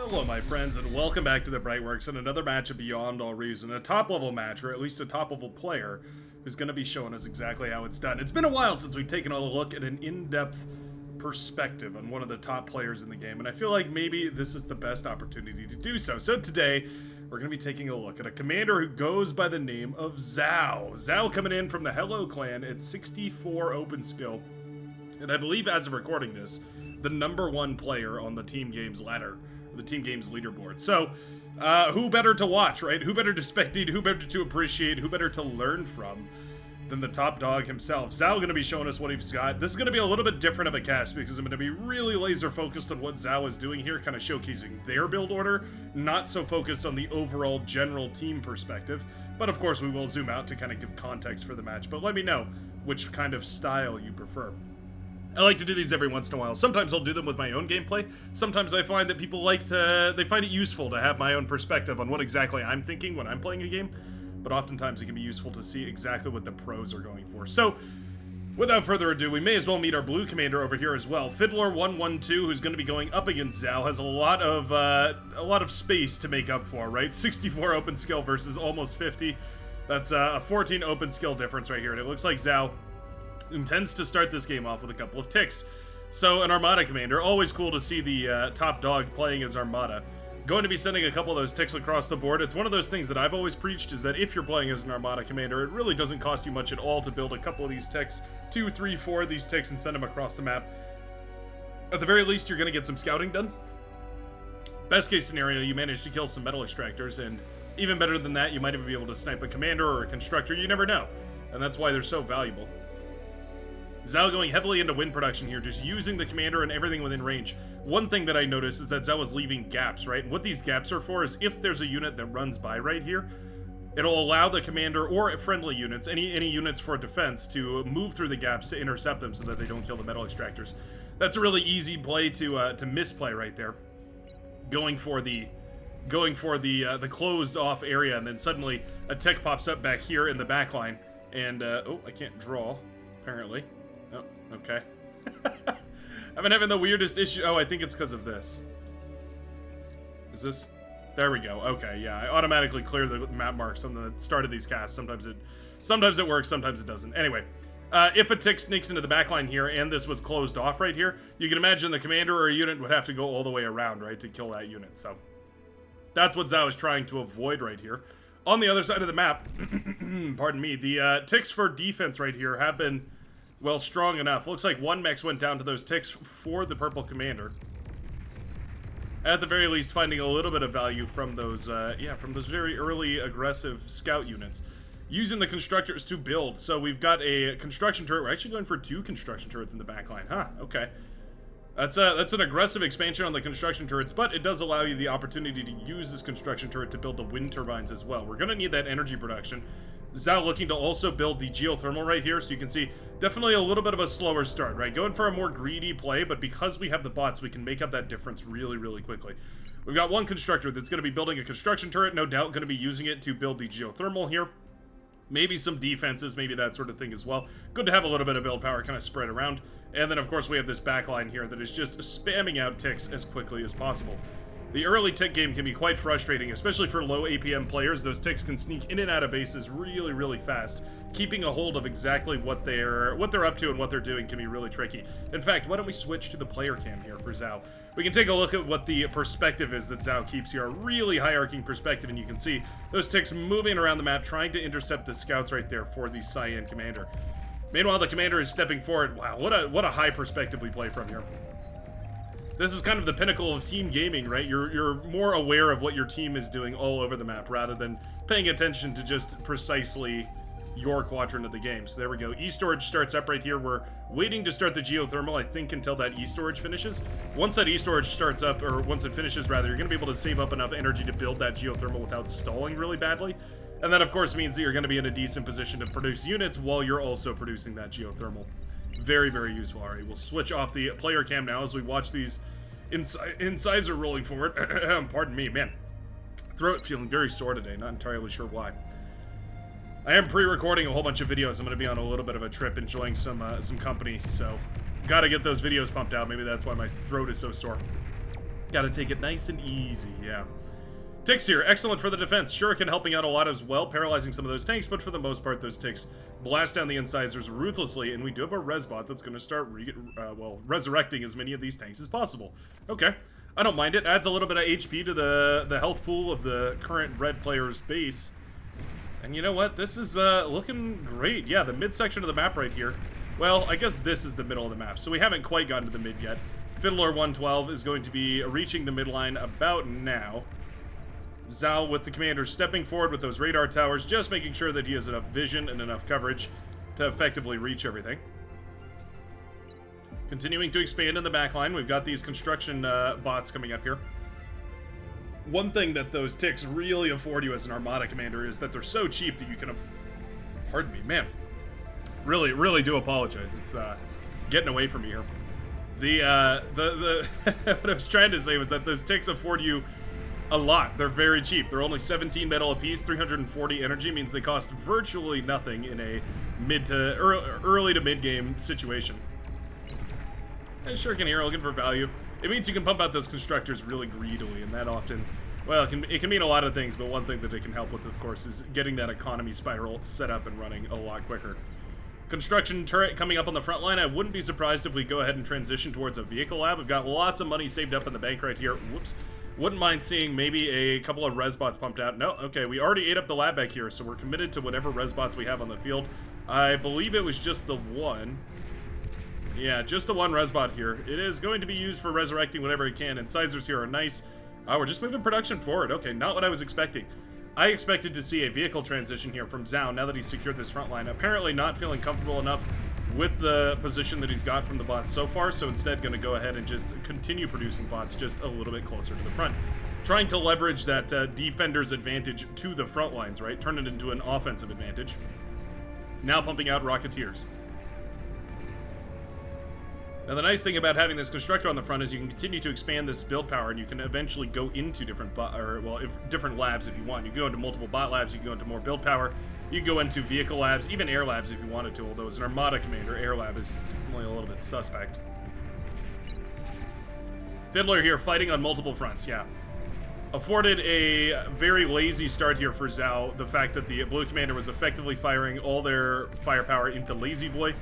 Hello my friends, and welcome back to the Brightworks and another match of Beyond All Reason, a top level match, or at least a top level player who's going to be showing us exactly how it's done. It's been a while since we've taken a look at an in-depth perspective on one of the top players in the game, and I feel like maybe this is the best opportunity to do so. So today, we're going to be taking a look at a commander who goes by the name of Zhao. Zhao coming in from the Hello Clan at 64 open skill, and I believe as of recording this, the #1 player on the Team Games ladder, the Team Games leaderboard. So, who better to watch, right? Who better to spectate, who better to appreciate, who better to learn from than the top dog himself. Zhao going to be showing us what he's got. This is going to be a little bit different of a cast because I'm going to be really laser focused on what Zhao is doing here, kind of showcasing their build order, not so focused on the overall general team perspective. But of course we will zoom out to kind of give context for the match. But let me know which kind of style you prefer. I like to do these every once in a while. Sometimes I'll do them with my own gameplay. Sometimes I find that people they find it useful to have my own perspective on what exactly I'm thinking when I'm playing a game. But oftentimes it can be useful to see exactly what the pros are going for. So, without further ado, we may as well meet our blue commander over here as well. Fiddler112, who's going to be going up against Zhao, has a lot of space to make up for, right? 64 open skill versus almost 50. That's a 14 open skill difference right here, and it looks like Zhao intends to start this game off with a couple of ticks. So an Armada commander, always cool to see the top dog playing as Armada. Going to be sending a couple of those ticks across the board. It's one of those things that I've always preached, is that if you're playing as an Armada commander, it really doesn't cost you much at all to build a couple of these ticks, 2, 3, 4 of these ticks, and send them across the map. At the very least, you're going to get some scouting done. Best case scenario, you manage to kill some metal extractors, and even better than that, you might even be able to snipe a commander or a constructor. You never know, and that's why they're so valuable. Zhao going heavily into wind production here, just using the commander and everything within range. One thing that I noticed is that Zhao is leaving gaps, right? And what these gaps are for is if there's a unit that runs by right here, it'll allow the commander or friendly units, any units for defense, to move through the gaps to intercept them so that they don't kill the metal extractors. That's a really easy play to misplay right there. Going for the closed off area, and then suddenly a tech pops up back here in the back line, and oh, I can't draw apparently. Oh, okay. I've been having the weirdest issue. Oh, I think it's because of this. Is this? There we go. Okay, yeah. I automatically clear the map marks on the start of these casts. Sometimes it works, sometimes it doesn't. Anyway, if a tick sneaks into the backline here and this was closed off right here, you can imagine the commander or a unit would have to go all the way around, right, to kill that unit. So that's what Zhao is trying to avoid right here. On the other side of the map, pardon me, the ticks for defense right here have been, well, strong enough. Looks like one mech went down to those ticks for the purple commander. At the very least, finding a little bit of value from those, from those very early aggressive scout units. Using the constructors to build. So we've got a construction turret. We're actually going for 2 construction turrets in the backline. Huh, okay. That's an aggressive expansion on the construction turrets, but it does allow you the opportunity to use this construction turret to build the wind turbines as well. We're going to need that energy production. Zhao looking to also build the geothermal right here, so you can see definitely a little bit of a slower start, right? Going for a more greedy play, but because we have the bots, we can make up that difference really, really quickly. We've got one constructor that's going to be building a construction turret, no doubt going to be using it to build the geothermal here. Maybe some defenses, maybe that sort of thing as well. Good to have a little bit of build power kind of spread around. And then, of course, we have this backline here that is just spamming out ticks as quickly as possible. The early tick game can be quite frustrating, especially for low APM players. Those ticks can sneak in and out of bases really, really fast. Keeping a hold of exactly what they're up to and what they're doing can be really tricky. In fact, why don't we switch to the player cam here for Zhao? We can take a look at what the perspective is that Zhao keeps here. A really high-arcing perspective, and you can see those ticks moving around the map, trying to intercept the scouts right there for the Cyan commander. Meanwhile, the commander is stepping forward. Wow, what a high perspective we play from here. This is kind of the pinnacle of team gaming, right? You're more aware of what your team is doing all over the map rather than paying attention to just precisely your quadrant of the game. So there we go. E-storage starts up right here. We're waiting to start the geothermal, I think, until that E-storage finishes. Once that E-storage starts up, or once it finishes rather, you're going to be able to save up enough energy to build that geothermal without stalling really badly. And that, of course, means that you're going to be in a decent position to produce units while you're also producing that geothermal. Very, very useful. All right, we'll switch off the player cam now as we watch these incisor rolling forward. Pardon me, man. Throat feeling very sore today. Not entirely sure why. I am pre-recording a whole bunch of videos. I'm going to be on a little bit of a trip, enjoying some company. So, got to get those videos pumped out. Maybe that's why my throat is so sore. Gotta take it nice and easy, yeah. Ticks here, excellent for the defense. Shuriken helping out a lot as well, paralyzing some of those tanks, but for the most part, those ticks blast down the incisors ruthlessly, and we do have a resbot that's going to start, resurrecting as many of these tanks as possible. Okay, I don't mind it. Adds a little bit of HP to the health pool of the current red player's base. And you know what? This is looking great. Yeah, the midsection of the map right here. Well, I guess this is the middle of the map, so we haven't quite gotten to the mid yet. Fiddler 112 is going to be reaching the midline about now. Zhao with the commander stepping forward with those radar towers, just making sure that he has enough vision and enough coverage to effectively reach everything. Continuing to expand in the backline, we've got these construction bots coming up here. One thing that those ticks really afford you as an Armada commander is that they're so cheap that you can pardon me, man. Really do apologize. It's getting away from me here. What I was trying to say was that those ticks afford you a lot. They're very cheap. They're only 17 metal apiece. 340 energy means they cost virtually nothing in a early to mid game situation. And Shuriken here looking for value. It means you can pump out those constructors really greedily, and that often, well, it can mean a lot of things, but one thing that it can help with, of course, is getting that economy spiral set up and running a lot quicker. Construction turret coming up on the front line. I wouldn't be surprised if we go ahead and transition towards a vehicle lab. We've got lots of money saved up in the bank right here. Whoops. Wouldn't mind seeing maybe a couple of resbots pumped out. No, okay, we already ate up the lab back here, so we're committed to whatever resbots we have on the field. I believe it was just the one. Yeah, just the one resbot here. It is going to be used for resurrecting whatever it can. Incisors here are nice. We're just moving production forward. Okay, not what I was expecting. I expected to see a vehicle transition here from Zhao now that he's secured this front line. Apparently not feeling comfortable enough with the position that he's got from the bots so far, so instead going to go ahead and just continue producing bots just a little bit closer to the front. Trying to leverage that defender's advantage to the front lines, right? Turn it into an offensive advantage. Now pumping out Rocketeers. Now the nice thing about having this constructor on the front is you can continue to expand this build power, and you can eventually go into different different labs if you want. You can go into multiple bot labs, you can go into more build power, you can go into vehicle labs, even air labs if you wanted to, although as an Armada commander, air lab is definitely a little bit suspect. Fiddler here fighting on multiple fronts, yeah. Afforded a very lazy start here for Zhao, the fact that the blue commander was effectively firing all their firepower into Lazy Boy.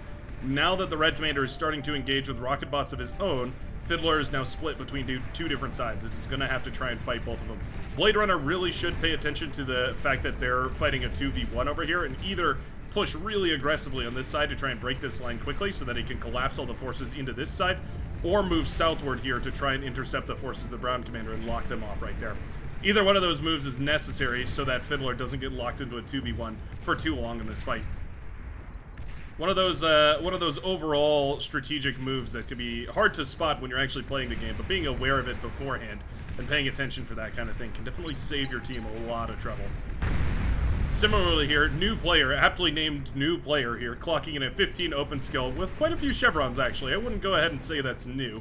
Now that the red commander is starting to engage with rocket bots of his own, Fiddler is now split between two different sides. It is going to have to try and fight both of them. Blade Runner really should pay attention to the fact that they're fighting a 2v1 over here, and either push really aggressively on this side to try and break this line quickly so that he can collapse all the forces into this side, or move southward here to try and intercept the forces of the brown commander and lock them off right there. Either one of those moves is necessary so that Fiddler doesn't get locked into a 2v1 for too long in this fight. One of those overall strategic moves that can be hard to spot when you're actually playing the game, but being aware of it beforehand and paying attention for that kind of thing can definitely save your team a lot of trouble. Similarly here, new player, aptly named new player here, clocking in at 15 open skill with quite a few chevrons actually. I wouldn't go ahead and say that's new.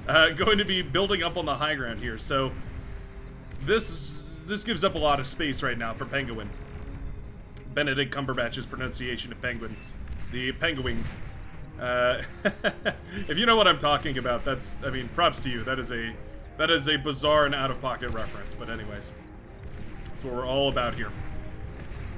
Going to be building up on the high ground here, so this gives up a lot of space right now for Penguin. Benedict Cumberbatch's pronunciation of penguins. The penguin. If you know what I'm talking about, that's, I mean, props to you. That is a bizarre and out-of-pocket reference. But anyways, that's what we're all about here.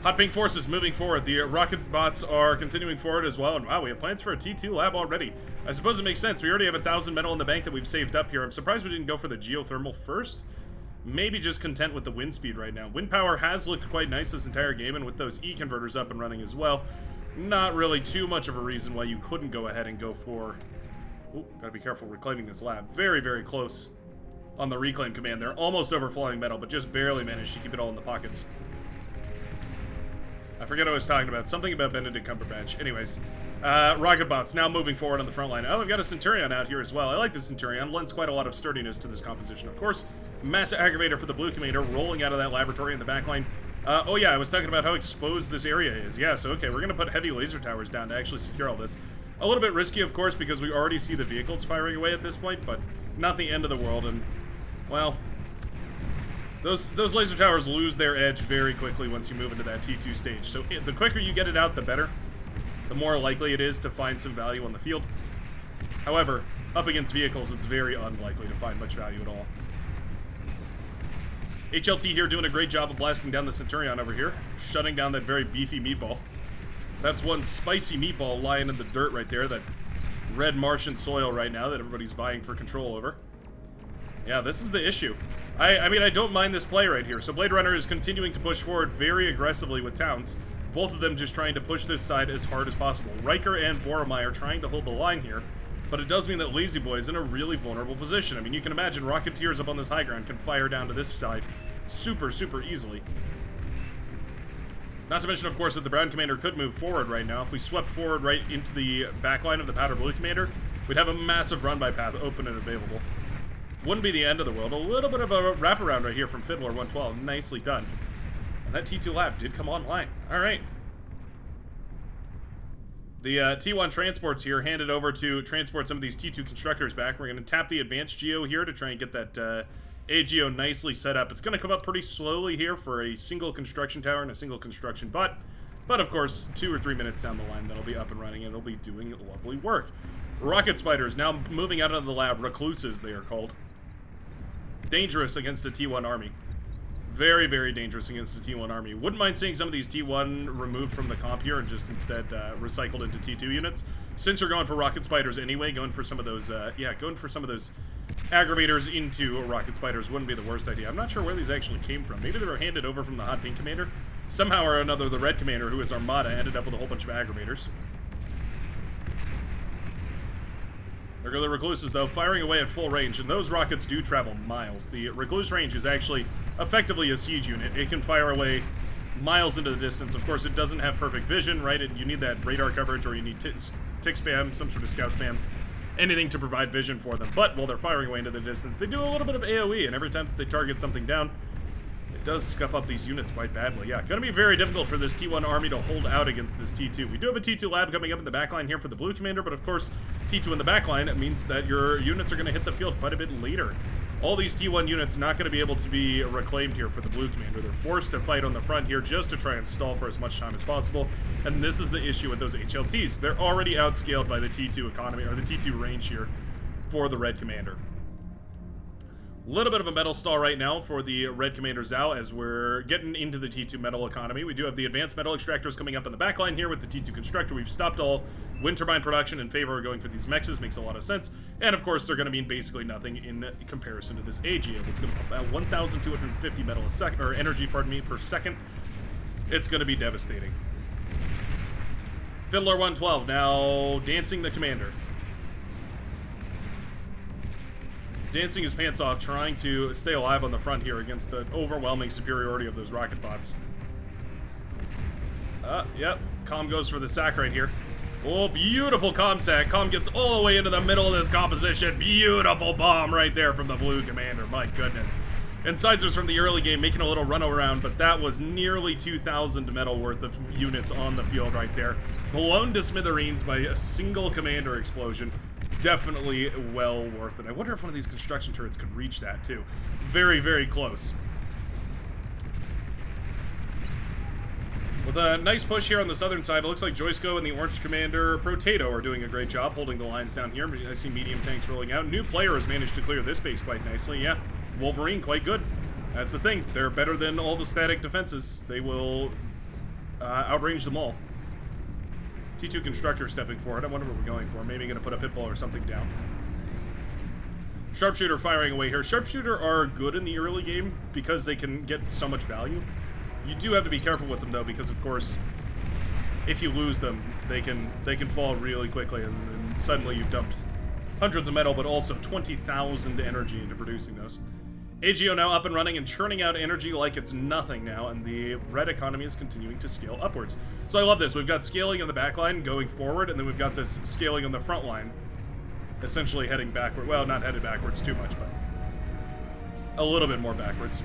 Hot Pink Forces moving forward. The rocket bots are continuing forward as well. And wow, we have plans for a T2 lab already. I suppose it makes sense. We already have 1,000 metal in the bank that we've saved up here. I'm surprised we didn't go for the geothermal first. Maybe just content with the wind speed right now. Wind power has looked quite nice this entire game, and with those E-converters up and running as well, not really too much of a reason why you couldn't go ahead and go for... Ooh, gotta be careful reclaiming this lab. Very, very close on the reclaim command there. Almost overflowing metal, but just barely managed to keep it all in the pockets. I forget what I was talking about. Something about Benedict Cumberbatch. Anyways, rocket bots now moving forward on the front line. Oh, we've got a Centurion out here as well. I like the Centurion. Lends quite a lot of sturdiness to this composition. Of course, massive aggravator for the blue commander rolling out of that laboratory in the back line. Oh yeah, I was talking about how exposed this area is. Yeah, so okay, we're going to put heavy laser towers down to actually secure all this. A little bit risky, of course, because we already see the vehicles firing away at this point, but not the end of the world, and, well, those laser towers lose their edge very quickly once you move into that T2 stage. So the quicker you get it out, the better. The more likely it is to find some value on the field. However, up against vehicles, it's very unlikely to find much value at all. HLT here doing a great job of blasting down the Centurion over here, shutting down that very beefy meatball. That's one spicy meatball lying in the dirt right there, that red Martian soil right now that everybody's vying for control over. Yeah, this is the issue. I mean, I don't mind this play right here. So Blade Runner is continuing to push forward very aggressively with Towns. Both of them just trying to push this side as hard as possible. Riker and Boromir trying to hold the line here, but it does mean that Lazy Boy is in a really vulnerable position. I mean, you can imagine Rocketeers up on this high ground can fire down to this side super, super easily. Not to mention, of course, that the Brown Commander could move forward right now. If we swept forward right into the backline of the Powder Blue Commander, we'd have a massive run-by path open and available. Wouldn't be the end of the world. A little bit of a wraparound right here from Fiddler 112. Nicely done. And that T2 lab did come online. All right. The T1 transports here handed over to transport some of these T2 constructors back. We're going to tap the advanced geo here to try and get that AGO nicely set up. It's going to come up pretty slowly here for a single construction tower and a single construction butt. But of course, 2 or 3 minutes down the line, that'll be up and running and it'll be doing lovely work. Rocket Spiders now moving out of the lab. Recluses, they are called. Dangerous against a T1 army. Very, very dangerous against a T1 army. Wouldn't mind seeing some of these T1 removed from the comp here and just instead recycled into T2 units. Since you're going for Rocket Spiders anyway, going for some of those, going for some of those aggravators into Rocket Spiders wouldn't be the worst idea. I'm not sure where these actually came from. Maybe they were handed over from the Hot Pink Commander. Somehow or another, the Red Commander, who is Armada, ended up with a whole bunch of aggravators. There go the Recluses, though, firing away at full range, and those rockets do travel miles. The Recluse range is actually effectively a siege unit. It can fire away miles into the distance. Of course, it doesn't have perfect vision, right? You need that radar coverage, or you need tick spam, some sort of scout spam, anything to provide vision for them. But while they're firing away into the distance, they do a little bit of AoE, and every time that they target something down, it does scuff up these units quite badly. Yeah, going to be very difficult for this T1 army to hold out against this T2. We do have a T2 lab coming up in the backline here for the Blue Commander, but of course, T2 in the backline means that your units are going to hit the field quite a bit later. All these T1 units not going to be able to be reclaimed here for the Blue Commander. They're forced to fight on the front here just to try and stall for as much time as possible, and this is the issue with those HLTs. They're already outscaled by the T2 economy, or the T2 range here for the Red Commander. Little bit of a metal stall right now for the Red Commander Zhao as we're getting into the T2 metal economy. We do have the advanced metal extractors coming up in the backline here with the T2 constructor. We've stopped all wind turbine production in favor of going for these mexes. Makes a lot of sense. And of course, they're going to mean basically nothing in comparison to this AGO. It's going to pump out 1,250 metal a second, or energy, pardon me, per second. It's going to be devastating. Fiddler 112 now dancing the commander. Dancing his pants off, trying to stay alive on the front here against the overwhelming superiority of those rocket bots. Yep, Comm goes for the sack right here. Oh, beautiful Comm sack. Comm gets all the way into the middle of this composition. Beautiful bomb right there from the Blue Commander. My goodness. Incisors from the early game making a little run around, but that was nearly 2,000 metal worth of units on the field right there. Blown to smithereens by a single commander explosion. Definitely well worth it. I wonder if one of these construction turrets could reach that too. Very, very close. With a nice push here on the southern side, it looks like Joysko and the Orange Commander Protato are doing a great job holding the lines down here. I see medium tanks rolling out. New player has managed to clear this base quite nicely. Yeah, Wolverine, quite good. That's the thing. They're better than all the static defenses. They will outrange them all. T2 Constructor stepping forward. I wonder what we're going for. Maybe going to put a Pitbull or something down. Sharpshooter firing away here. Sharpshooter are good in the early game because they can get so much value. You do have to be careful with them though, because of course, if you lose them, they can fall really quickly, and then suddenly you've dumped hundreds of metal, but also 20,000 energy into producing those. AGO now up and running and churning out energy like it's nothing now, and the red economy is continuing to scale upwards. So I love this. We've got scaling on the back line going forward, and then we've got this scaling on the front line, essentially heading backward. Well, not headed backwards too much, but a little bit more backwards.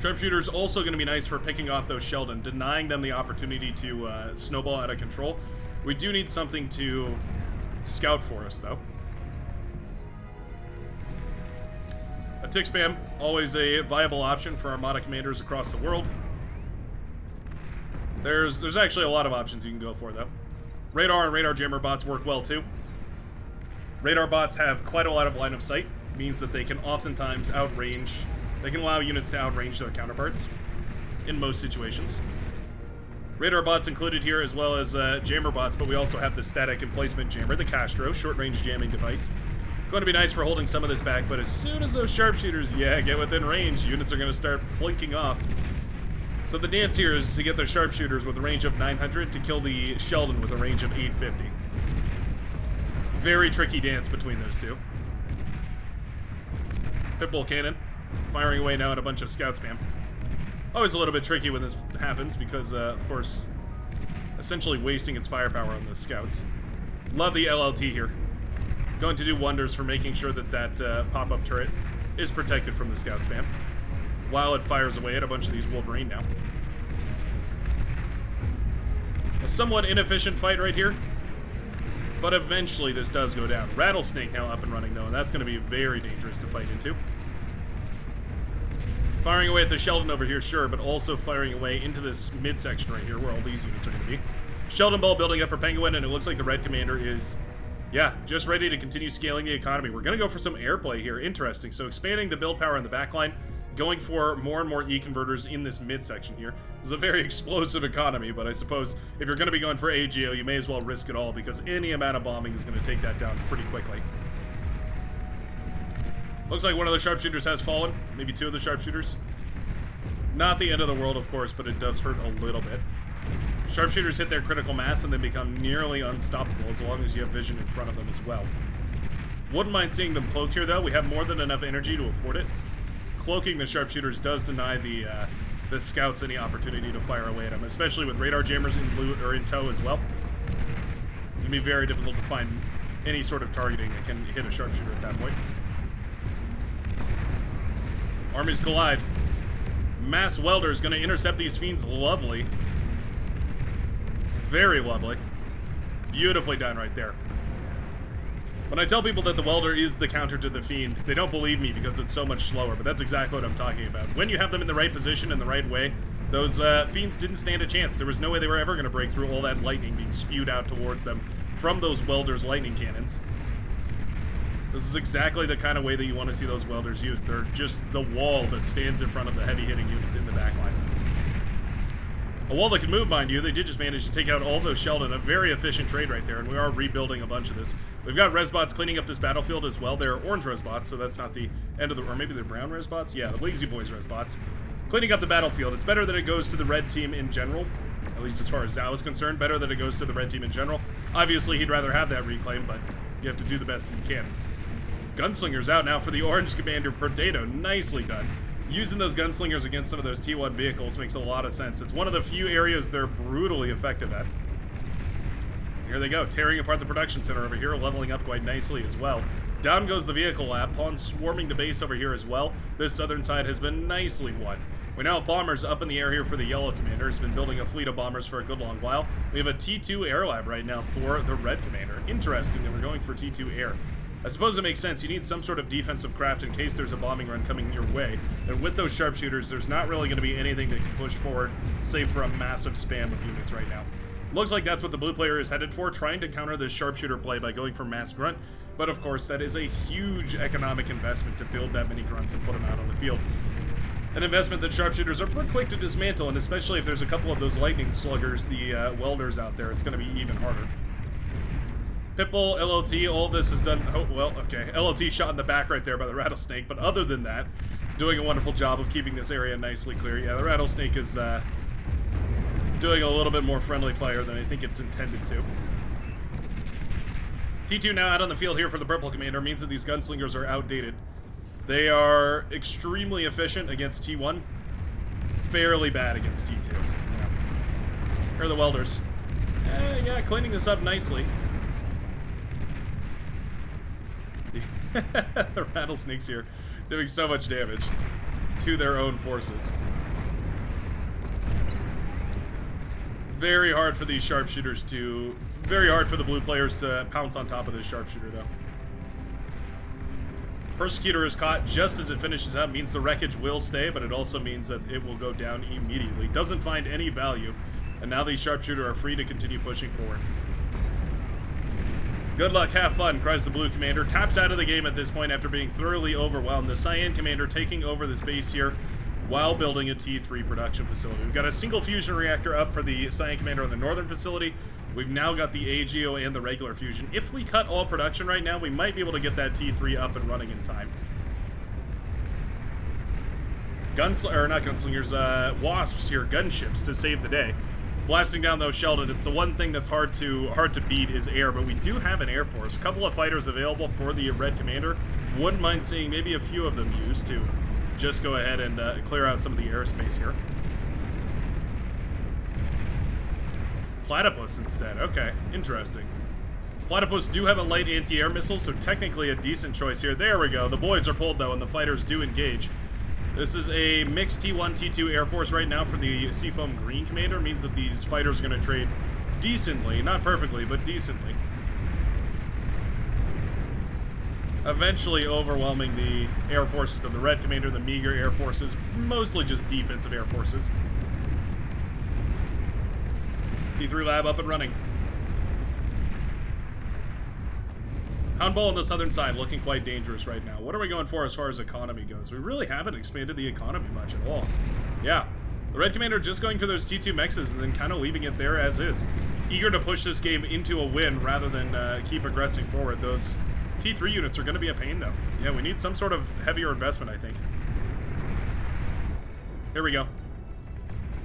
Sharpshooter's also going to be nice for picking off those Sheldon, denying them the opportunity to snowball out of control. We do need something to scout for us, though. A tick spam, always a viable option for Armada commanders across the world. There's actually a lot of options you can go for, though. Radar and radar jammer bots work well, too. Radar bots have quite a lot of line of sight, means that they can oftentimes outrange, they can allow units to outrange their counterparts in most situations. Radar bots included here, as well as jammer bots, but we also have the static emplacement jammer, the Castro, short-range jamming device. Going to be nice for holding some of this back, but as soon as those sharpshooters, get within range, units are going to start plinking off. So the dance here is to get their sharpshooters with a range of 900 to kill the Sheldon with a range of 850. Very tricky dance between those two. Pitbull cannon, firing away now at a bunch of scout spam. Always a little bit tricky when this happens because, of course, essentially wasting its firepower on those scouts. Love the LLT here. Going to do wonders for making sure that that pop-up turret is protected from the scout spam while it fires away at a bunch of these Wolverine now. A somewhat inefficient fight right here, but eventually this does go down. Rattlesnake now up and running, though, and that's going to be very dangerous to fight into. Firing away at the Sheldon over here, sure, but also firing away into this midsection right here where all these units are going to be. Sheldon Ball building up for Penguin, and it looks like the Red Commander is, just ready to continue scaling the economy. We're going to go for some airplay here. Interesting. So expanding the build power in the backline, going for more and more E-converters in this midsection here. This is a very explosive economy, but I suppose if you're going to be going for AGO, you may as well risk it all because any amount of bombing is going to take that down pretty quickly. Looks like one of the sharpshooters has fallen. Maybe two of the sharpshooters. Not the end of the world, of course, but it does hurt a little bit. Sharpshooters hit their critical mass and then become nearly unstoppable as long as you have vision in front of them as well. Wouldn't mind seeing them cloaked here, though. We have more than enough energy to afford it. Cloaking the sharpshooters does deny the scouts any opportunity to fire away at them, especially with radar jammers in tow as well. It'd be very difficult to find any sort of targeting that can hit a sharpshooter at that point. Armies collide. Mass welder is going to intercept these fiends. Lovely. Very lovely. Beautifully done right there. When I tell people that the welder is the counter to the fiend, they don't believe me because it's so much slower, but that's exactly what I'm talking about. When you have them in the right position and the right way, those fiends didn't stand a chance. There was no way they were ever going to break through all that lightning being spewed out towards them from those welders' lightning cannons. This is exactly the kind of way that you want to see those welders used. They're just the wall that stands in front of the heavy-hitting units in the backline. A wall that can move, mind you. They did just manage to take out all those Sheldon. A very efficient trade right there, and we are rebuilding a bunch of this. We've got Resbots cleaning up this battlefield as well. They're orange Resbots, so that's not the end of the... Or maybe they're brown Resbots? Yeah, the Lazy Boys Resbots. Cleaning up the battlefield. It's better that it goes to the red team in general, at least as far as Zhao is concerned. Better that it goes to the red team in general. Obviously, he'd rather have that reclaim, but you have to do the best that you can. Gunslingers out now for the Orange Commander Potato. Nicely done. Using those gunslingers against some of those T1 vehicles makes a lot of sense. It's one of the few areas they're brutally effective at. Here they go, tearing apart the production center over here, leveling up quite nicely as well. Down goes the vehicle lab, pawns swarming the base over here as well. This southern side has been nicely won. We now have bombers up in the air here for the Yellow Commander. He's been building a fleet of bombers for a good long while. We have a T2 air lab right now for the Red Commander. Interesting that we're going for T2 air. I suppose it makes sense. You need some sort of defensive craft in case there's a bombing run coming your way. And with those sharpshooters, there's not really going to be anything that can push forward, save for a massive spam of units right now. Looks like that's what the blue player is headed for, trying to counter this sharpshooter play by going for mass grunt. But of course, that is a huge economic investment to build that many grunts and put them out on the field. An investment that sharpshooters are pretty quick to dismantle, and especially if there's a couple of those lightning sluggers, the welders out there, it's going to be even harder. Pitbull, LLT, all this is done. Oh, well, okay. LLT shot in the back right there by the Rattlesnake, but other than that, doing a wonderful job of keeping this area nicely clear. Yeah, the Rattlesnake is doing a little bit more friendly fire than I think it's intended to. T2 now out on the field here for the Purple Commander means that these gunslingers are outdated. They are extremely efficient against T1, fairly bad against T2. Yeah. Here are the welders. Yeah, cleaning this up nicely. The Rattlesnakes here doing so much damage to their own forces. Very hard for these sharpshooters to... Very hard for the blue players to pounce on top of this sharpshooter, though. Persecutor is caught just as it finishes up. Means the wreckage will stay, but it also means that it will go down immediately. Doesn't find any value, and now these sharpshooter are free to continue pushing forward. Good luck, have fun, cries the blue commander. Taps out of the game at this point after being thoroughly overwhelmed. The cyan commander taking over this base here while building a T3 production facility. We've got a single fusion reactor up for the cyan commander on the northern facility. We've now got the AGO and the regular fusion. If we cut all production right now, we might be able to get that T3 up and running in time. Wasps here, gunships to save the day. Blasting down those Sheldon. It's the one thing that's hard to beat is air, but we do have an air force. A couple of fighters available for the red commander. Wouldn't mind seeing maybe a few of them used to just go ahead and clear out some of the airspace here. Platypus instead. Okay, interesting. Platypus do have a light anti-air missile, so technically a decent choice here. There we go. The boys are pulled though, and the fighters do engage. This is a mixed T1, T2 Air Force right now for the Seafoam Green Commander. Means that these fighters are going to trade decently. Not perfectly, but decently. Eventually overwhelming the Air Forces of the Red Commander, the meager Air Forces. Mostly just defensive Air Forces. T3 Lab up and running. Houndball on the southern side looking quite dangerous right now. What are we going for as far as economy goes? We really haven't expanded the economy much at all. Yeah. The Red Commander just going for those T2 mexes and then kind of leaving it there as is. Eager to push this game into a win rather than keep aggressing forward. Those T3 units are going to be a pain though. Yeah, we need some sort of heavier investment, I think. Here we go.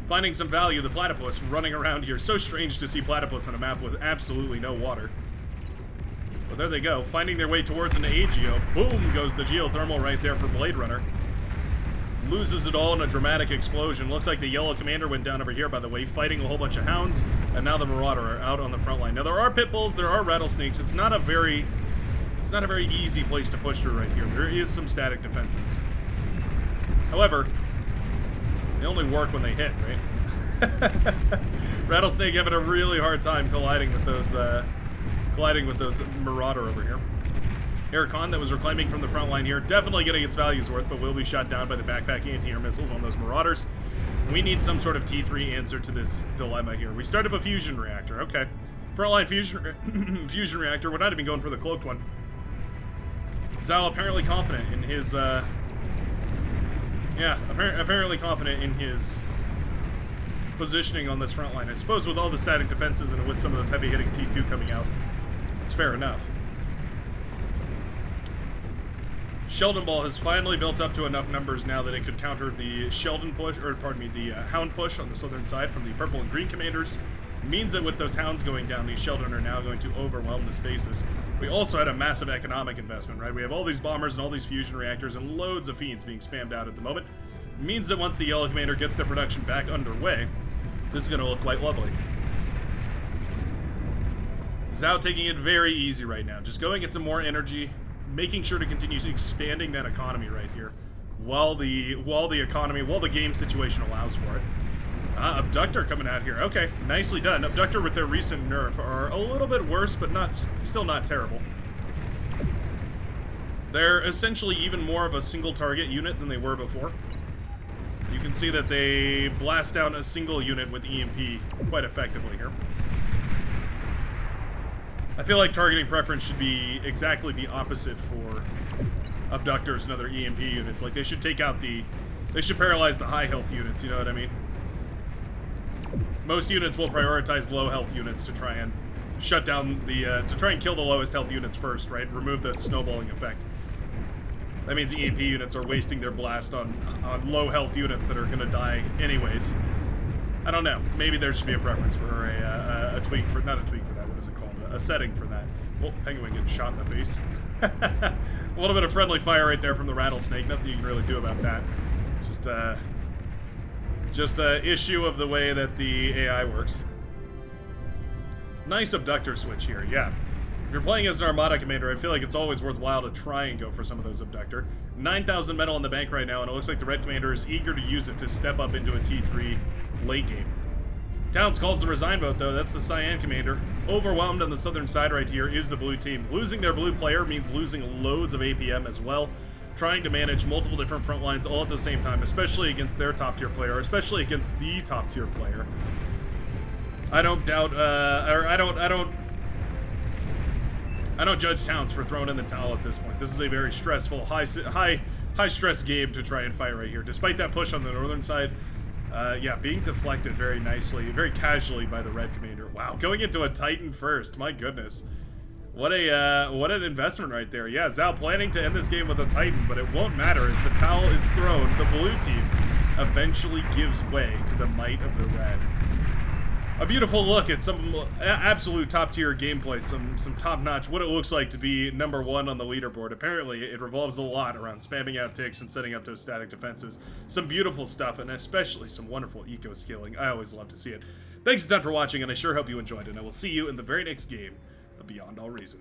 Finding some value, the Platypus running around here. So strange to see Platypus on a map with absolutely no water. Well, there they go, finding their way towards an AGO. Boom goes the geothermal right there for Blade Runner. Loses it all in a dramatic explosion. Looks like the yellow commander went down over here, by the way, fighting a whole bunch of hounds, and now the Marauder are out on the front line. Now, there are pit bulls, there are rattlesnakes. It's not a very easy place to push through right here. There is some static defenses. However, they only work when they hit, right? Rattlesnake having a really hard time colliding with those Marauder over here. Econ that was reclaiming from the front line here, definitely getting its value's worth, but will be shot down by the backpack anti-air missiles on those Marauders. We need some sort of T3 answer to this dilemma here. We start up a fusion reactor, okay. Frontline fusion reactor, we're not even going for the cloaked one. Zhao apparently confident in his, apparently confident in his positioning on this front line. I suppose with all the static defenses and with some of those heavy-hitting T2 coming out, it's fair enough. Sheldon Ball has finally built up to enough numbers now that it could counter the Sheldon push, or pardon me, the Hound push on the southern side from the purple and green commanders. Means that with those Hounds going down, these Sheldon are now going to overwhelm this basis. We also had a massive economic investment, right? We have all these bombers and all these fusion reactors and loads of fiends being spammed out at the moment. Means that once the yellow commander gets their production back underway, this is going to look quite lovely. Zhao taking it very easy right now. Just going at some more energy, making sure to continue expanding that economy right here while the game situation allows for it. Abductor coming out here. Okay, nicely done. Abductor with their recent nerf are a little bit worse, but still not terrible. They're essentially even more of a single target unit than they were before. You can see that they blast down a single unit with EMP quite effectively here. I feel like targeting preference should be exactly the opposite for abductors and other EMP units. Like, they should they should paralyze the high health units, you know what I mean? Most units will prioritize low health units to try and shut down to try and kill the lowest health units first, right? Remove the snowballing effect. That means EMP units are wasting their blast on low health units that are going to die anyways. I don't know. Maybe there should be a preference for a tweak for, not a tweak for that, what is it called? A setting for that. Well, Penguin getting shot in the face. A little bit of friendly fire right there from the rattlesnake. Nothing you can really do about that. Just a issue of the way that the AI works. Nice abductor switch here, yeah. If you're playing as an Armada commander, I feel like it's always worthwhile to try and go for some of those abductor. 9,000 metal in the bank right now, and it looks like the red commander is eager to use it to step up into a T3 late game. Towns calls the resign vote, though. That's the cyan commander. Overwhelmed on the southern side right here is the blue team. Losing their blue player means losing loads of APM as well. Trying to manage multiple different front lines all at the same time, especially against their top tier player, especially against the top tier player. I don't doubt, I don't judge towns for throwing in the towel at this point. This is a very stressful, high stress game to try and fight right here. Despite that push on the northern side, yeah, being deflected very nicely, very casually by the red commander. Wow, going into a Titan first. My goodness. What an investment right there. Yeah, Zhao planning to end this game with a Titan, but it won't matter as the towel is thrown. The blue team eventually gives way to the might of the red. A beautiful look at some absolute top-tier gameplay, some top-notch, what it looks like to be #1 on the leaderboard. Apparently, it revolves a lot around spamming out ticks and setting up those static defenses. Some beautiful stuff, and especially some wonderful eco-scaling. I always love to see it. Thanks a ton for watching, and I sure hope you enjoyed it, and I will see you in the very next game of Beyond All Reason.